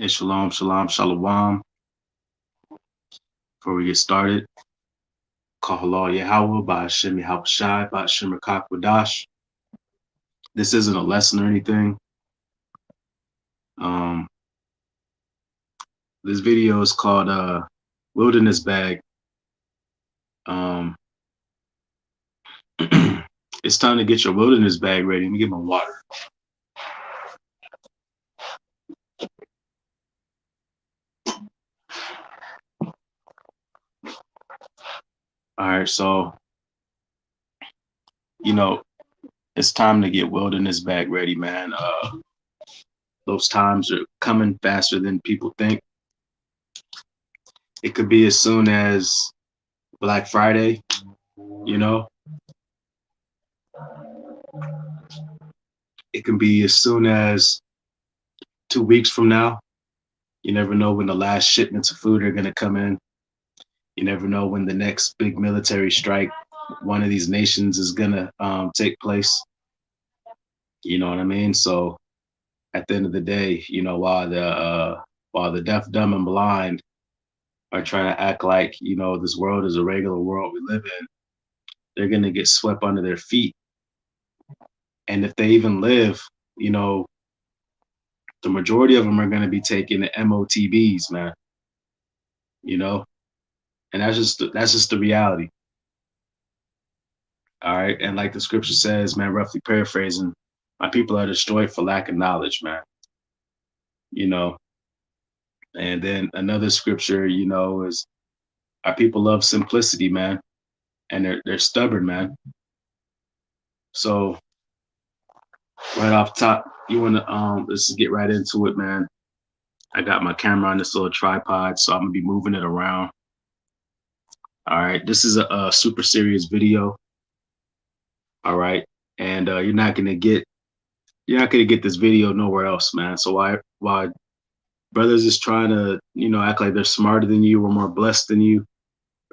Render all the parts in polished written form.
And shalom, shalom, shalom. Before we get started, Kahalal Yahweh, Ba'ashem Yahushai, Ba'ashem Rakak Wadash. This isn't a lesson or anything. Um, this video is called Wilderness Bag. It's time to get your wilderness bag ready. Let me get my water. All right, so it's time to get wilderness bag ready, man. Those times are coming faster than people think. It could be as soon as Black Friday, you know. It can be as soon as 2 weeks from now. You never know when the last shipments of food are going to come in. You never know when the next big military strike, one of these nations, is going to take place. You know what I mean? So at the end of the day, while the deaf, dumb, and blind are trying to act like, this world is a regular world we live in, they're going to get swept under their feet. And if they even live, the majority of them are going to be taking the MOTBs, man. And that's just the reality. All right. And like the scripture says, man, roughly paraphrasing, my people are destroyed for lack of knowledge, man. And then another scripture, is our people love simplicity, man. And they're stubborn, man. So right off top, you want to let's just get right into it, man. I got my camera on this little tripod, so I'm gonna be moving it around. All right, this is a super serious video. All right, and you're not gonna get this video nowhere else, man. So why brothers is trying to act like they're smarter than you, or more blessed than you,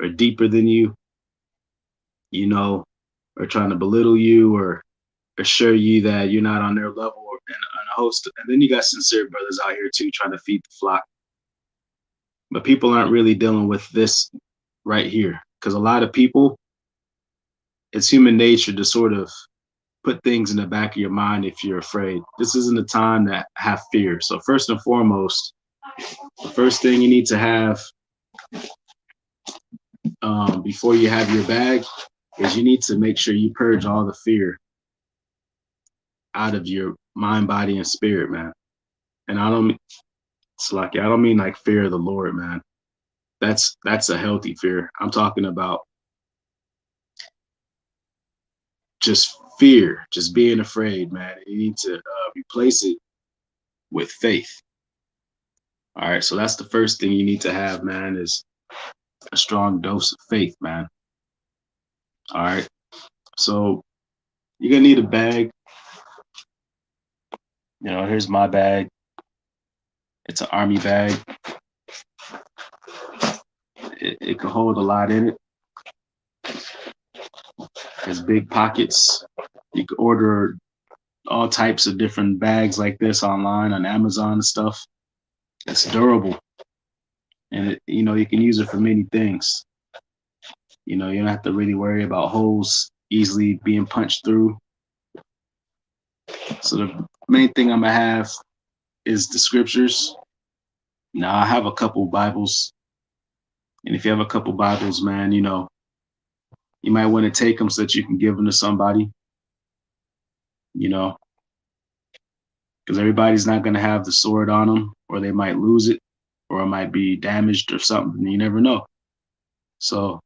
or deeper than you, or trying to belittle you, or assure you that you're not on their level, and a host. And then you got sincere brothers out here too, trying to feed the flock. But people aren't really dealing with this right here, because a lot of people, it's human nature to sort of put things in the back of your mind if you're afraid. This isn't a time to have fear. So first and foremost, the first thing you need to have before you have your bag is you need to make sure you purge all the fear out of your mind, body, and spirit, man. And I don't mean like fear of the Lord, man. That's a healthy fear. I'm talking about just fear, just being afraid, man. You need to replace it with faith. All right, so that's the first thing you need to have, man, is a strong dose of faith, man. All right, so you're gonna need a bag. Here's my bag. It's an army bag. It can hold a lot in it. There's big pockets. You can order all types of different bags like this online on Amazon and stuff. It's durable, and you can use it for many things. You don't have to really worry about holes easily being punched through. So the main thing I'm gonna have is the scriptures. Now I have a couple Bibles, and if you have a couple Bibles, man, you might want to take them so that you can give them to somebody. Because everybody's not gonna have the sword on them, or they might lose it, or it might be damaged or something. You never know. So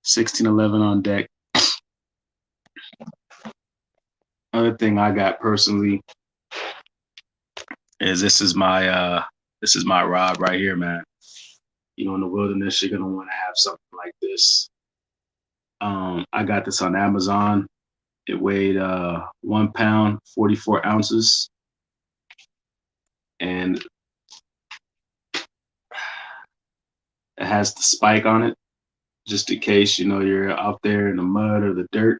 1611 on deck. Other thing I got personally is this is my rod right here, man. In the wilderness, you're gonna want to have something like this. I got this on Amazon. It weighed 1 pound, 44 ounces. And it has the spike on it, just in case, you're out there in the mud or the dirt.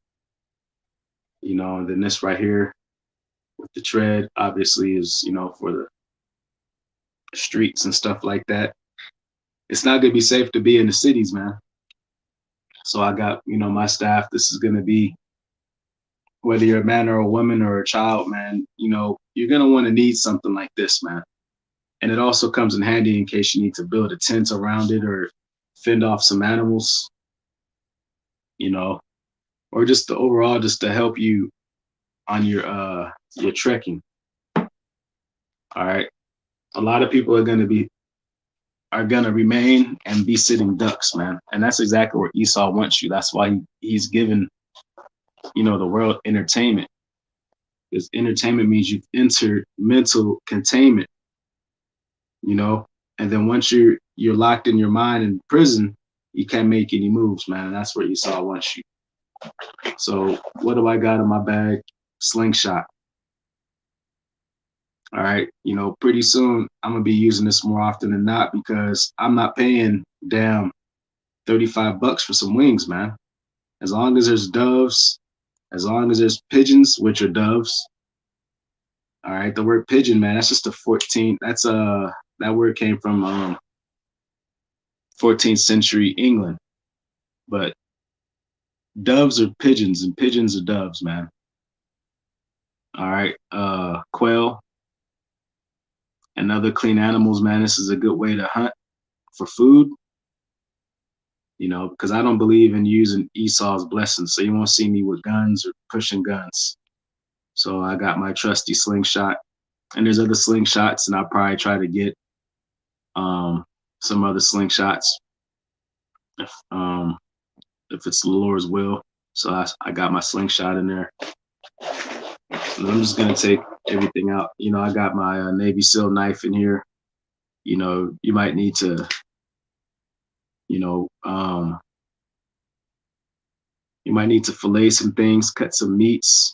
And then this right here with the tread, obviously, is, for streets and stuff like that. It's not gonna be safe to be in the cities, man. So I got, my staff. This is gonna be, whether you're a man or a woman or a child, man, you're gonna want to need something like this, man. And it also comes in handy in case you need to build a tent around it or fend off some animals, you know, or just to overall just to help you on your trekking. All right. A lot of people are gonna remain and be sitting ducks, man. And that's exactly where Esau wants you. That's why he's given, the world entertainment. Because entertainment means you've entered mental containment, you know. And then once you're locked in your mind in prison, you can't make any moves, man. And that's where Esau wants you. So what do I got in my bag? Slingshot. All right. Pretty soon I'm gonna be using this more often than not because I'm not paying damn $35 for some wings, man. As long as there's doves, as long as there's pigeons, which are doves. All right. The word pigeon, man, that's just a 14. That word came from 14th century England. But doves are pigeons and pigeons are doves, man. All right. Quail and other clean animals, man. This is a good way to hunt for food, because I don't believe in using Esau's blessings. So you won't see me with guns or pushing guns. So I got my trusty slingshot, and there's other slingshots, and I'll probably try to get some other slingshots if it's the Lord's will. So I got my slingshot in there. And I'm just gonna take everything out. I got my Navy SEAL knife in here. You might need to, you might need to fillet some things, cut some meats.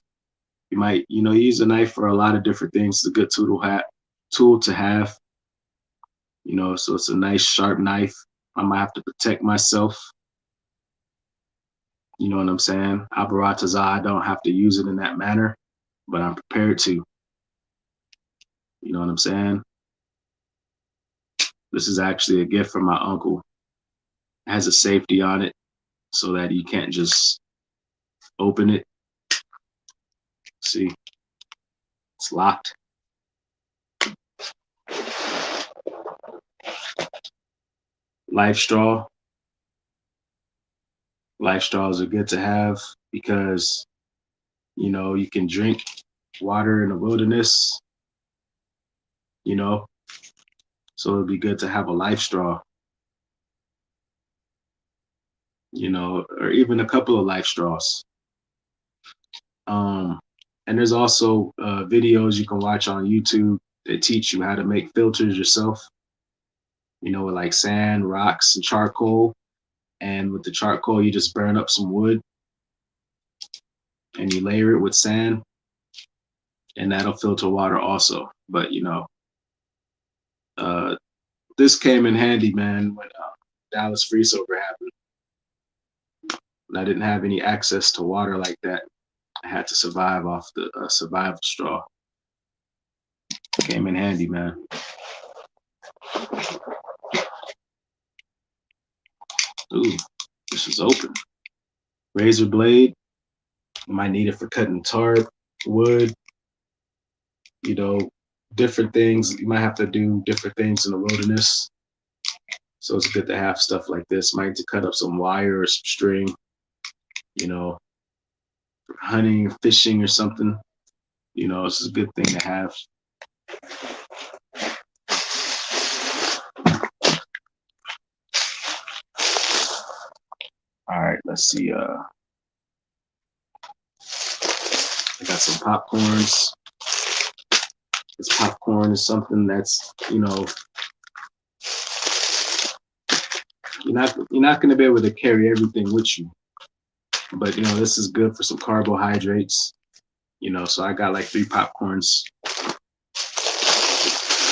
You might, use a knife for a lot of different things. It's a good tool to have. So it's a nice sharp knife. I might have to protect myself. You know what I'm saying? Abaratazah, I don't have to use it in that manner, but I'm prepared to. You know what I'm saying? This is actually a gift from my uncle. It has a safety on it so that you can't just open it. See, it's locked. Life straw. Life straws are good to have because, you can drink water in the wilderness, so it'd be good to have a life straw, or even a couple of life straws. And there's also videos you can watch on YouTube that teach you how to make filters yourself, with like sand, rocks, and charcoal. And with the charcoal, you just burn up some wood and you layer it with sand, and that'll filter water also. But, this came in handy, man, when Dallas freeze over happened. And I didn't have any access to water like that. I had to survive off the survival straw. Came in handy, man. Ooh, this is open. Razor blade. You might need it for cutting tarp, wood, different things. You might have to do different things in the wilderness. So it's good to have stuff like this. Might need to cut up some wire or some string, for hunting or fishing or something. This is a good thing to have. All right, let's see. I got some popcorns. This popcorn is something that's, you're not going to be able to carry everything with you. But, this is good for some carbohydrates, so I got like 3 popcorns.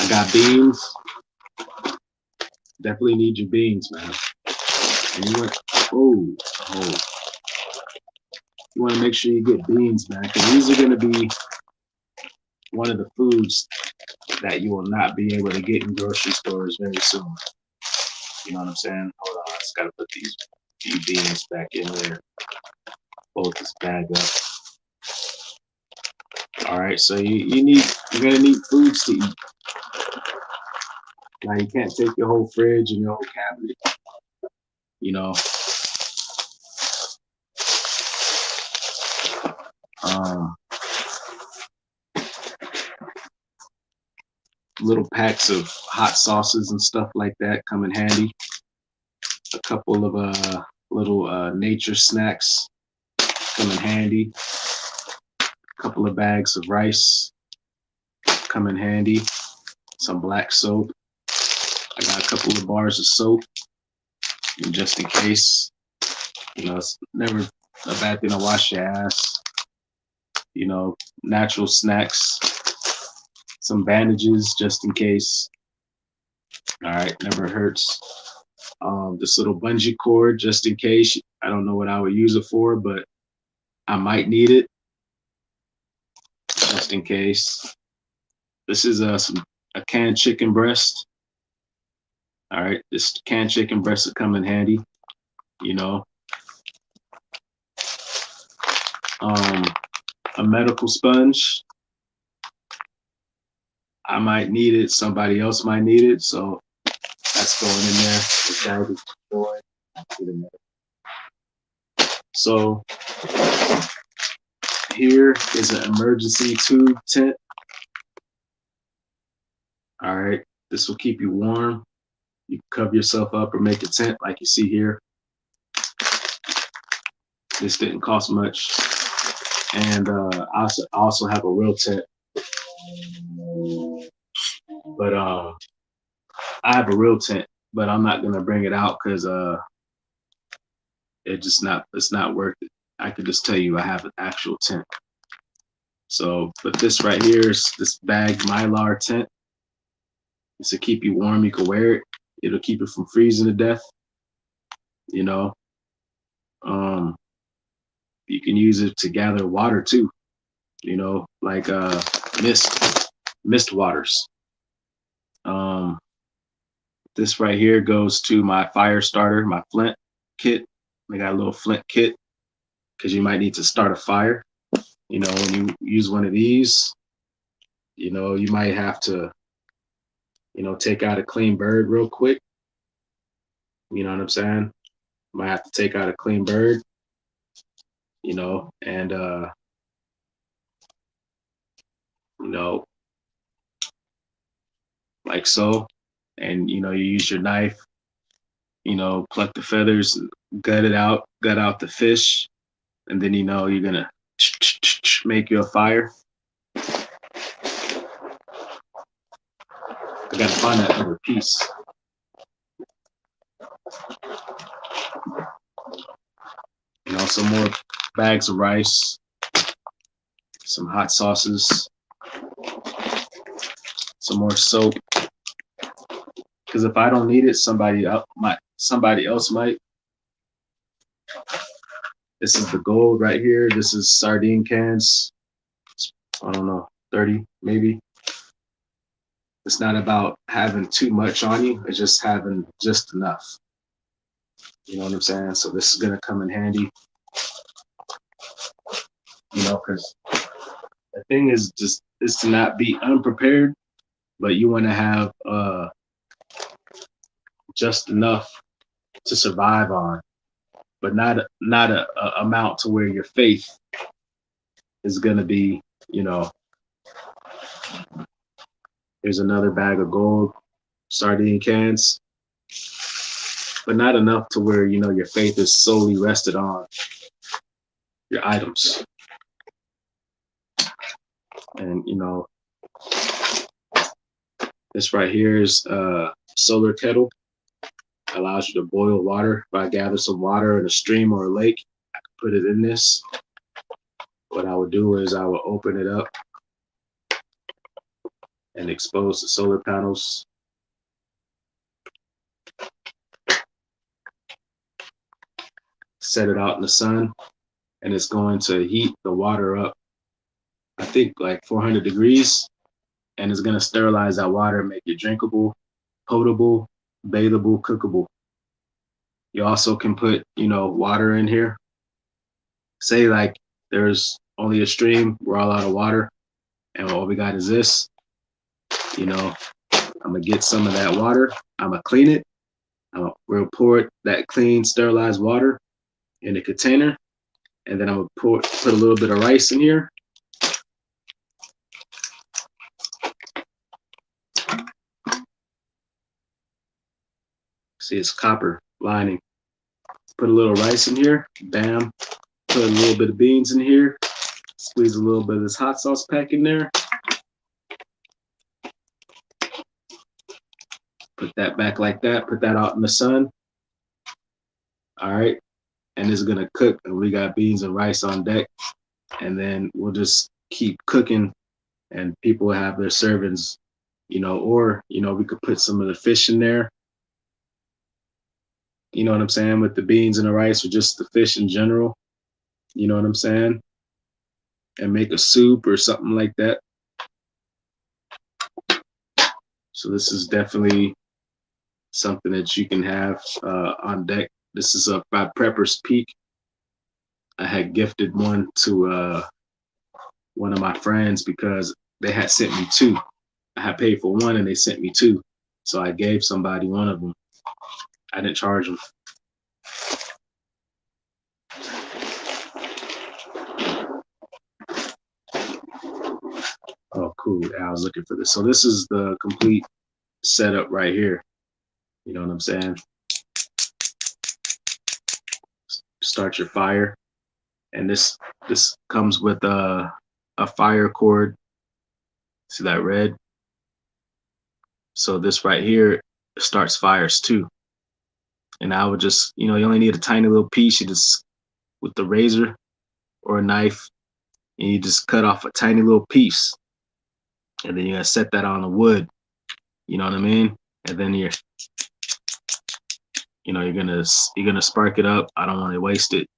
I got beans. Definitely need your beans, man. And you want to make sure you get beans, man, because these are going to be one of the foods that you will not be able to get in grocery stores very soon. You know what I'm saying? Hold on, I just gotta put these few beans back in there. Fold this bag up. All right, so you're gonna need foods to eat. Now you can't take your whole fridge and your whole cabinet. You know, um, little packs of hot sauces and stuff like that come in handy. A couple of little nature snacks come in handy. A couple of bags of rice come in handy. Some black soap. I got a couple of bars of soap, just in case. You know, it's never a bad thing to wash your ass. You know, natural snacks, some bandages just in case. All right, never hurts. This little bungee cord just in case. I don't know what I would use it for, but I might need it just in case. This is a canned chicken breast. All right, this canned chicken breast will come in handy. You know, a medical sponge. I might need it. Somebody else might need it. So that's going in there. The bag is destroyed. So here is an emergency tube tent. All right. This will keep you warm. You can cover yourself up or make a tent like you see here. This didn't cost much. And I also have a real tent. But I have a real tent, but I'm not gonna bring it out because it's not worth it. I could just tell you I have an actual tent. So, but this right here is this bag Mylar tent. It's to keep you warm. You can wear it. It'll keep you from freezing to death. You know, you can use it to gather water too. You know, like mist waters. This right here goes to my fire starter, my flint kit. I got a little flint kit because you might need to start a fire. You know, when you use one of these, you know, you might have to, you know, take out a clean bird real quick. You know what I'm saying? Might have to take out a clean bird, you know, and you know, like so. And you know, you use your knife, you know, pluck the feathers, gut out the fish, and then you know you're gonna make you a fire. I gotta find that other piece. You know, some more bags of rice, some hot sauces, some more soap. Because if I don't need it, somebody else might. This is the gold right here. This is sardine cans. I don't know, 30 maybe. It's not about having too much on you. It's just having just enough. You know what I'm saying? So this is gonna come in handy. You know, because the thing is to not be unprepared, but you want to have just enough to survive on, but not a amount to where your faith is gonna be, you know. Here's another bag of gold sardine cans, but not enough to where, you know, your faith is solely rested on your items. And you know, this right here is a solar kettle. Allows you to boil water. If I gather some water in a stream or a lake, I can put it in this. What I would do is I would open it up and expose the solar panels. Set it out in the sun, and it's going to heat the water up, I think like 400 degrees. and it's gonna sterilize that water, make it drinkable, potable, bathable, cookable. You also can put, water in here. Say like there's only a stream, we're all out of water, and all we got is this. I'm gonna get some of that water. I'm gonna clean it. We'll pour that clean, sterilized water in a container, and then I'm gonna put a little bit of rice in here. See, it's copper lining. Put a little rice in here. Bam. Put a little bit of beans in here. Squeeze a little bit of this hot sauce pack in there. Put that back like that. Put that out in the sun. All right. And it's going to cook. And we got beans and rice on deck. And then we'll just keep cooking. And people have their servings, or, we could put some of the fish in there. You know what I'm saying? With the beans and the rice, or just the fish in general. You know what I'm saying? And make a soup or something like that. So this is definitely something that you can have on deck. This is by Prepper's Peak. I had gifted one to one of my friends because they had sent me two. I had paid for one and they sent me two. So I gave somebody one of them. I didn't charge them. Oh, cool. I was looking for this. So this is the complete setup right here. You know what I'm saying? Start your fire. And this comes with a fire cord. See that red? So this right here starts fires too. And I would just, you only need a tiny little piece. You just, with the razor or a knife, and you just cut off a tiny little piece. And then you're gonna set that on the wood. You know what I mean? And then you're gonna spark it up. I don't want to waste it.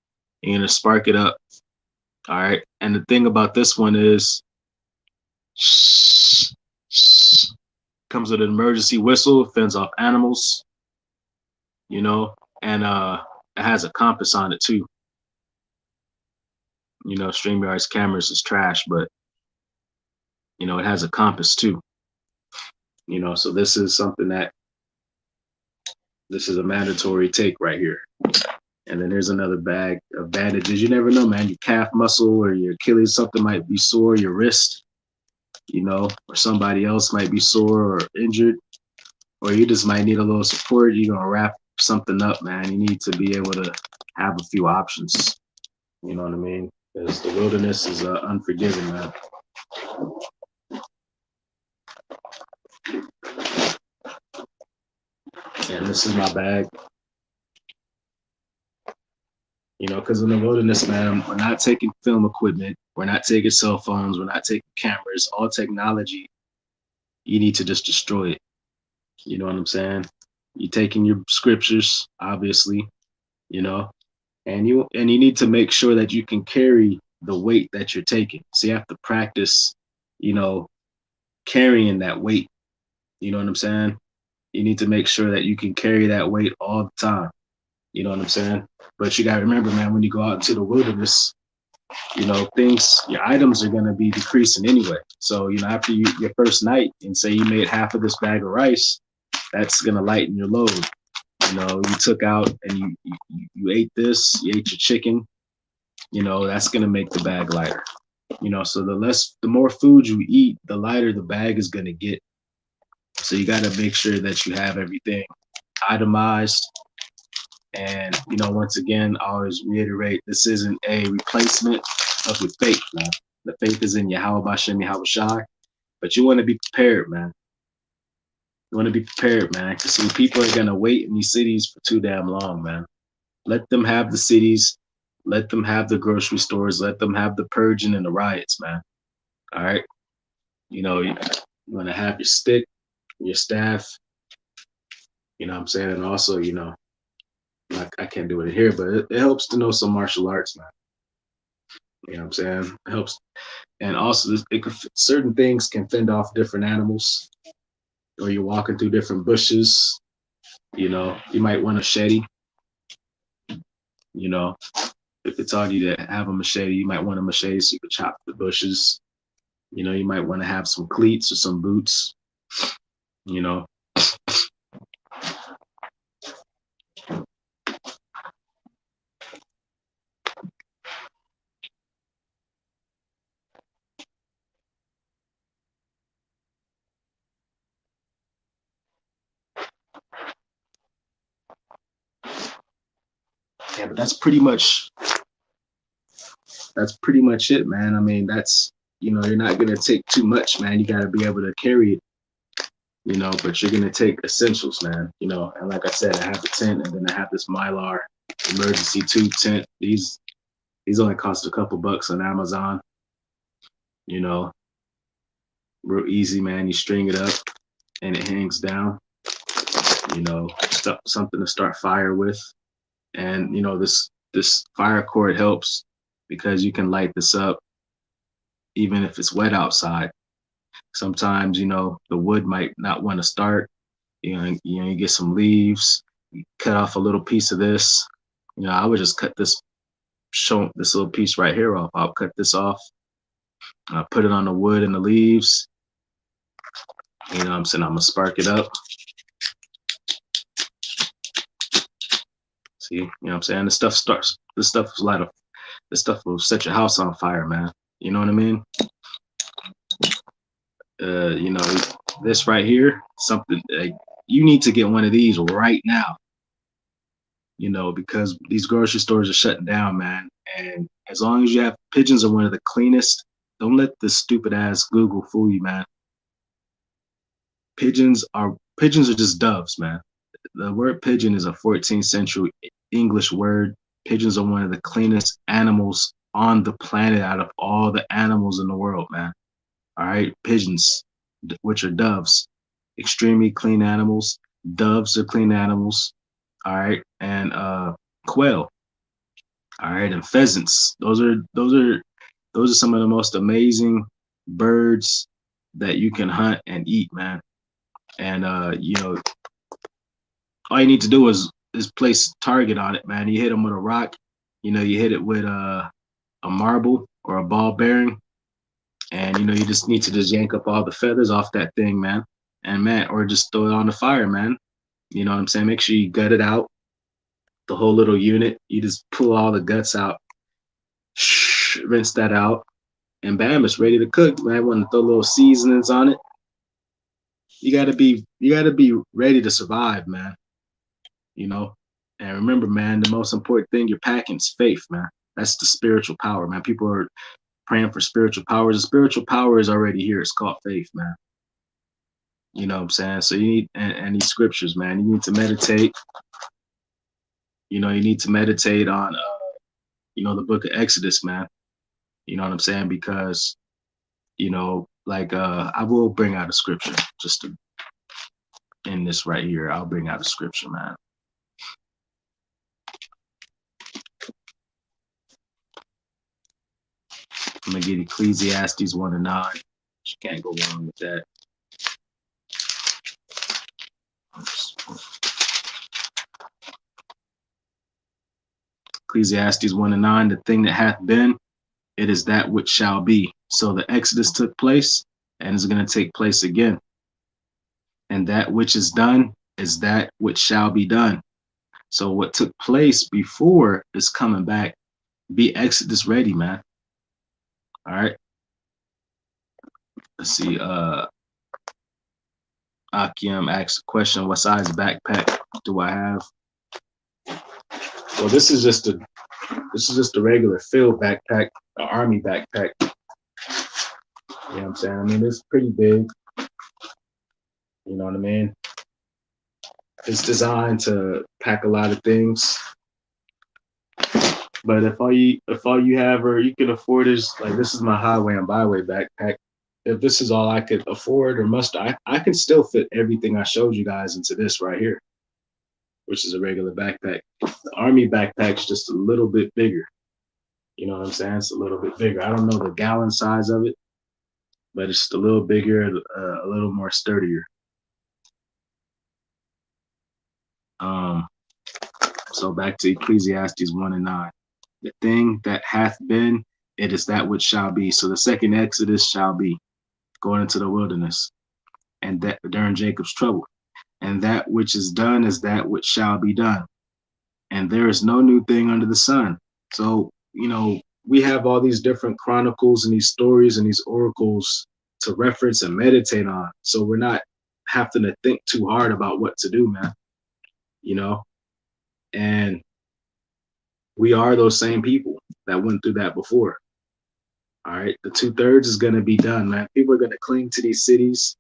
You're gonna spark it up. All right. And the thing about this one is, comes with an emergency whistle, fends off animals, and it has a compass on it too. StreamYard's cameras is trash, but it has a compass too. So this is something this is a mandatory take right here. And then there's another bag of bandages. You never know, man. Your calf muscle or your Achilles, something might be sore, your wrist, or somebody else might be sore or injured, or you just might need a little support. You're going to wrap something up, man. You need to be able to have a few options. You know what I mean? Because the wilderness is unforgiving, man. And this is my bag. Because in the wilderness, man, we're not taking film equipment. We're not taking cell phones. We're not taking cameras. All technology, you need to just destroy it. You know what I'm saying? You're taking your scriptures, obviously, and you need to make sure that you can carry the weight that you're taking. So you have to practice, carrying that weight. You know what I'm saying? You need to make sure that you can carry that weight all the time. You know what I'm saying? But you got to remember, man, when you go out into the wilderness, your items are going to be decreasing anyway. So, after your first night, and say you made half of this bag of rice, that's going to lighten your load. You took out and you ate this, you ate your chicken, that's going to make the bag lighter. So the more food you eat, the lighter the bag is going to get. So you got to make sure that you have everything itemized. And, once again, I always reiterate, this isn't a replacement of your faith, man. The faith is in Yahweh Bashem, Yahweh Shai. But you want to be prepared, man. You want to be prepared, man. Because see, people are going to wait in these cities for too damn long, man. Let them have the cities. Let them have the grocery stores. Let them have the purging and the riots, man. All right? You want to have your stick, your staff. You know what I'm saying? And also, I can't do it here, but it helps to know some martial arts, man. You know what I'm saying? It helps. And also, certain things can fend off different animals, or you're walking through different bushes. You know, you might want a machete. You know, if it's on you to have a machete, you might want a machete so you can chop the bushes. You know, you might want to have some cleats or some boots. You know, yeah, but that's pretty much it, man. I mean, that's you're not gonna take too much, man. You gotta be able to carry it, but you're gonna take essentials, man. And like I said, I have the tent, and then I have this Mylar emergency tube tent. These only cost a couple bucks on Amazon. You know, real easy, man. You string it up, and it hangs down. Something to start fire with, and this fire cord helps because you can light this up even if it's wet outside. Sometimes the wood might not want to start. You get some leaves, you cut off a little piece of this. I would just cut this little piece right here off. I'll cut this off, put it on the wood and the leaves. What I'm saying? I'm gonna spark it up. See, what I'm saying? This stuff is light. This stuff will set your house on fire, man. You know what I mean? You know, this right here, something you need to get one of these right now. Because these grocery stores are shutting down, man. And as long as you have pigeons are one of the cleanest, don't let this stupid ass Google fool you, man. Pigeons are just doves, man. The word pigeon is a 14th century English word. Pigeons are one of the cleanest animals on the planet out of all the animals in the world, man. All right, pigeons, which are doves, extremely clean animals. Doves are clean animals. All right, and quail. All right, and pheasants. Those are some of the most amazing birds that you can hunt and eat, man. And all you need to do is place a target on it, man. You hit them with a rock. You hit it with a marble or a ball bearing, and you just need to just yank up all the feathers off that thing, man. And man, or just throw it on the fire, man. You know what I'm saying? Make sure you gut it out, the whole little unit. You just pull all the guts out, rinse that out, and bam, it's ready to cook. Man, want to throw little seasonings on it. You gotta be ready to survive, man. You know, and remember, man, the most important thing you're packing is faith, man. That's the spiritual power, man. People are praying for spiritual powers. The spiritual power is already here. It's called faith, man. You know what I'm saying? So you need and these scriptures, man. You need to meditate. You need to meditate on the book of Exodus, man. You know what I'm saying? Because, like I will bring out a scripture just to end this right here. I'll bring out a scripture, man. I'm gonna get Ecclesiastes 1:9. You can't go wrong with that. Ecclesiastes 1:9, the thing that hath been, it is that which shall be. So the Exodus took place and is going to take place again. And that which is done is that which shall be done. So what took place before is coming back. Be Exodus ready, man. All right. Let's see. Akim asked a question, what size backpack do I have? Well, this is just a regular field backpack, an army backpack. You know what I'm saying? I mean, it's pretty big. You know what I mean? It's designed to pack a lot of things. But if all you have or you can afford is like, this is my highway and byway backpack. If this is all I could afford or must, I can still fit everything I showed you guys into this right here, which is a regular backpack. The army backpack's just a little bit bigger. You know what I'm saying? It's a little bit bigger. I don't know the gallon size of it, but it's just a little bigger, a little more sturdier. Um, so back to Ecclesiastes 1:9. The thing that hath been, it is that which shall be. So the second Exodus shall be going into the wilderness, and that during Jacob's trouble. And that which is done is that which shall be done. And there is no new thing under the sun. So, we have all these different chronicles and these stories and these oracles to reference and meditate on. So we're not having to think too hard about what to do, man. And we are those same people that went through that before. All right. The 2/3 is going to be done, man. People are going to cling to these cities.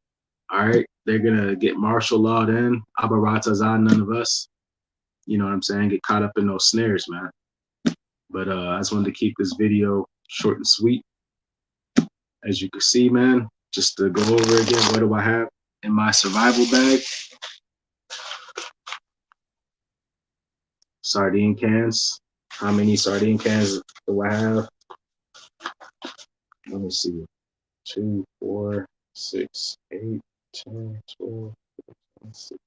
All right. They're going to get martial lawed in. Abaratazan, none of us. You know what I'm saying? Get caught up in those snares, man. But I just wanted to keep this video short and sweet. As you can see, man, just to go over again, what do I have in my survival bag? Sardine cans. How many sardine cans do I have? Let me see. 2, 4, 6, 8, 10, 12, 16.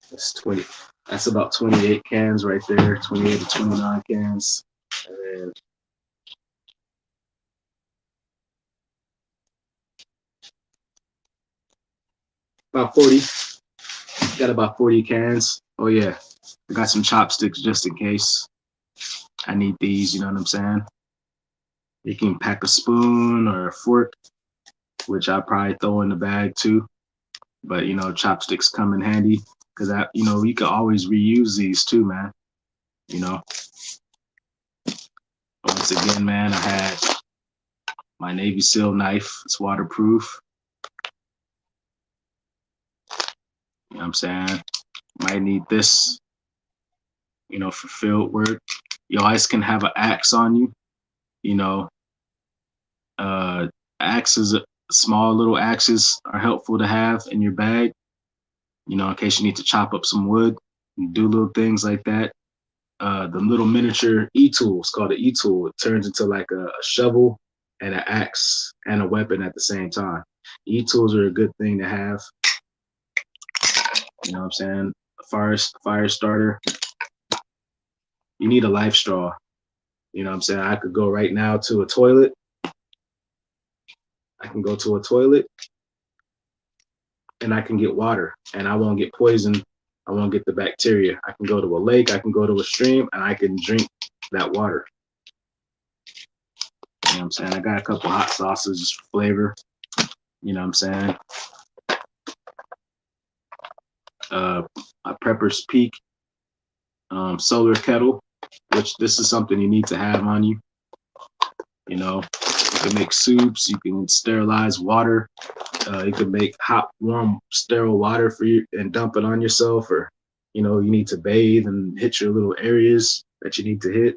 That's 20. That's about 28 cans right there. 28 to 29 cans. And then about 40. Got about 40 cans. Oh yeah. I got some chopsticks just in case I need these, you know what I'm saying? You can pack a spoon or a fork, which I probably throw in the bag too. But chopsticks come in handy because you can always reuse these too, man. Once again, man, I had my Navy SEAL knife. It's waterproof. You know what I'm saying? Might need this, for field work. You always can have an axe on you. Axes, small little axes are helpful to have in your bag, in case you need to chop up some wood and do little things like that. The little miniature e-tool, it's called an e-tool. It turns into like a shovel and an axe and a weapon at the same time. E-tools are a good thing to have. You know what I'm saying? A fire starter. You need a life straw. You know what I'm saying? I could go right now to a toilet. I can go to a toilet and I can get water and I won't get poisoned. I won't get the bacteria. I can go to a lake, I can go to a stream, and I can drink that water. You know what I'm saying? I got a couple hot sauces just for flavor. You know what I'm saying? A Prepper's Peak solar kettle, which this is something you need to have on you. You can make soups, you can sterilize water, you can make hot, warm, sterile water for you and dump it on yourself, or you need to bathe and hit your little areas that you need to hit.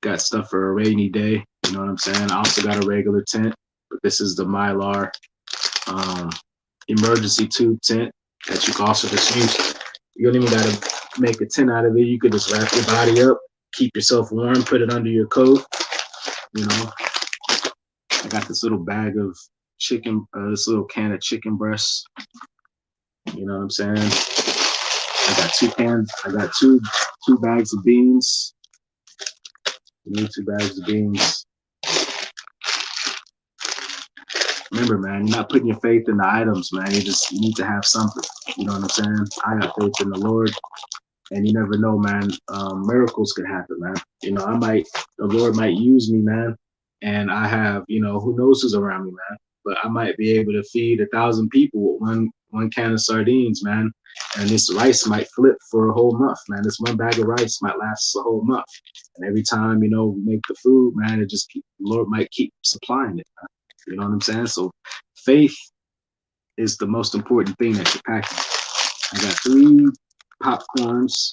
Got stuff for a rainy day. You know what I'm saying? I also got a regular tent, but this is the Mylar emergency tube tent that you can also just use. You don't even gotta make a tent out of it. You could just wrap your body up, keep yourself warm, put it under your coat. I got this little bag of chicken, this little can of chicken breasts. You know what I'm saying? I got two bags of beans. You need 2 bags of beans. Remember, man, you're not putting your faith in the items, man. You need to have something. You know what I'm saying? I got faith in the Lord. And you never know, man. Miracles could happen, man. The Lord might use me, man. And I have, who knows who's around me, man. But I might be able to feed 1,000 people with one can of sardines, man. And this rice might flip for a whole month, man. This one bag of rice might last a whole month. And every time, we make the food, man, the Lord might keep supplying it, man. You know what I'm saying? So faith is the most important thing that you're packing. I got 3 popcorns.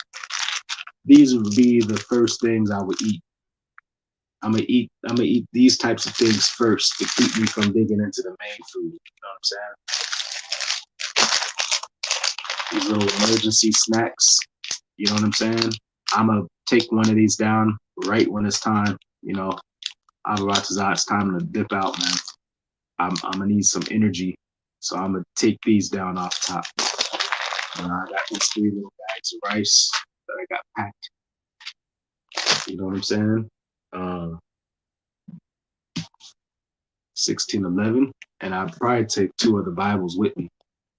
These would be the first things I would eat. I'm gonna eat these types of things first to keep me from digging into the main food. You know what I'm saying? These little emergency snacks. You know what I'm saying? I'm gonna take one of these down right when it's time. You know, I'm about to. It's time to dip out, man. I'm gonna need some energy, so I'm gonna take these down off top. I got these 3 little bags of rice that I got packed. You know what I'm saying? 1611, and I'd probably take 2 of the Bibles with me.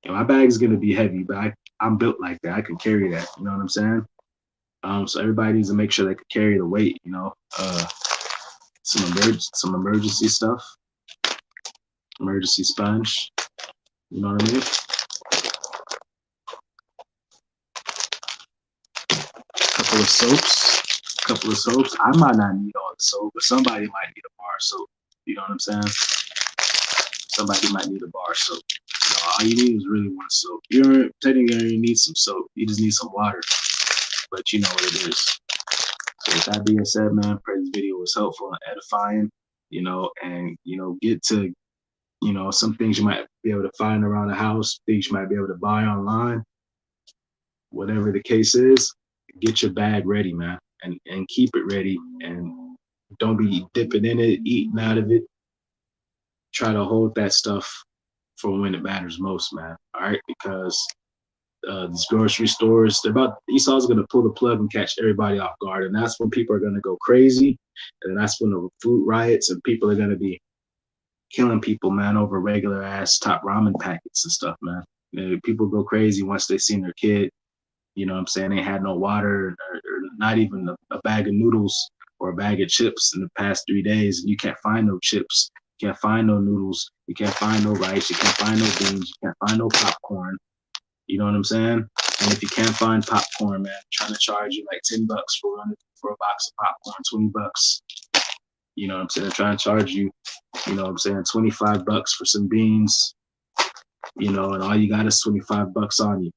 And my bag is gonna be heavy, but I'm built like that. I can carry that. You know what I'm saying? So everybody needs to make sure they can carry the weight. You know, some emergency stuff, emergency sponge. You know what I mean? Couple of soaps. I might not need all the soap, but somebody might need a bar of soap. You know what I'm saying? Somebody might need a bar of soap. You know, all you need is really one soap. You're technically you need some soap. You just need some water. But you know what it is. So with that being said, man, pray this video was helpful and edifying. You know, and get to some things you might be able to find around the house, things you might be able to buy online. Whatever the case is, get your bag ready, man, and keep it ready, and don't be dipping in it, eating out of it. Try to hold that stuff for when it matters most, man. All right, because these grocery stores, Esau's gonna pull the plug and catch everybody off guard, and that's when people are gonna go crazy, and that's when the food riots and people are gonna be killing people, man, over regular ass top ramen packets and stuff, man. People go crazy once they seen their kid. You know what I'm saying? They had no water or not even a bag of noodles or a bag of chips in the past 3 days. And you can't find no chips. You can't find no noodles. You can't find no rice. You can't find no beans. You can't find no popcorn. You know what I'm saying? And if you can't find popcorn, man, trying to charge you like $10 for a box of popcorn, $20. You know what I'm saying? They're trying to charge you, you know what I'm saying, $25 for some beans, and all you got is $25 on you.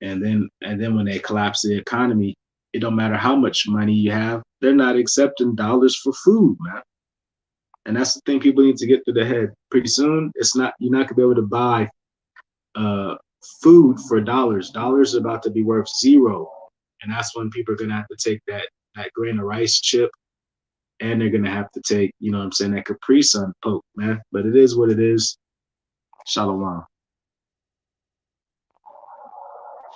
And then when they collapse the economy, it don't matter how much money you have, they're not accepting dollars for food, man. And that's the thing people need to get through their head. Pretty soon, you're not gonna be able to buy food for dollars. Dollars are about to be worth zero. And that's when people are gonna have to take that grain of rice chip, and they're gonna have to take, that Capri Sun Poke, man. But it is what it is. Shalom.